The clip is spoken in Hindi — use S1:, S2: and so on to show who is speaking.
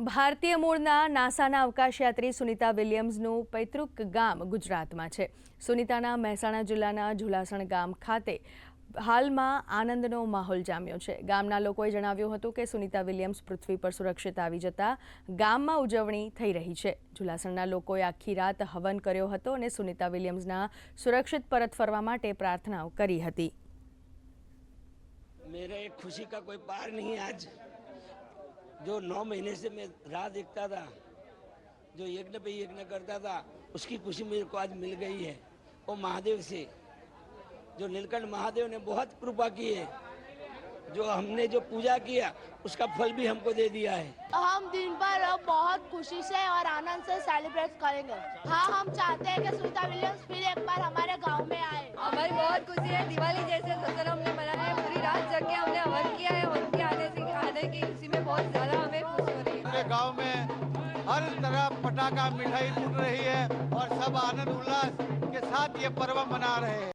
S1: ભારતીય મૂળના નાસાના અવકાશયાત્રી સુનિતા વિલિયમ્સનું પૈતૃક ગામ ગુજરાતમાં છે। સુનિતાના મહેસાણા જિલ્લાના ઝુલાસણ ગામ ખાતે હાલમાં આનંદનો માહોલ જામ્યો છે। ગામના લોકોએ જણાવ્યું હતું કે સુનિતા વિલિયમ્સ પૃથ્વી પર સુરક્ષિત આવી જતા ગામમાં ઉજવણી થઈ રહી છે। ઝુલાસણના લોકોએ આખી રાત હવન કર્યો હતો અને સુનિતા વિલિયમ્સના સુરક્ષિત પરત ફરવા માટે પ્રાર્થનાઓ કરી હતી।
S2: मेरे एक खुशी का कोई पार नहीं। आज जो 9 महीने से मैं राह देखता था, जो यज्ञ पे यज्ञ करता था, उसकी खुशी मेरे को आज मिल गई है। वो महादेव से, जो नीलकंठ महादेव ने बहुत कृपा की है, जो हमने जो पूजा किया उसका फल भी हमको दे दिया है।
S3: हम दिन भर बहुत खुशी से और आनंद से सेलिब्रेट करेंगे। हाँ, हम चाहते हैं कि सुनीता विलियम्स फिर एक बार हमारे गांव में आए।
S4: हमारी बहुत खुशी है। दिवाली जैसे दशहरा हमने मनाया है, पूरी रात जग के हमने हवन किया है और उनके आने की खुशी में बहुत ज़्यादा हमें खुशी हो रही है।
S5: पूरे गांव में हर तरफ पटाखा मिठाई फूट रही है और सब आनंद उल्लास के साथ ये पर्व मना रहे हैं।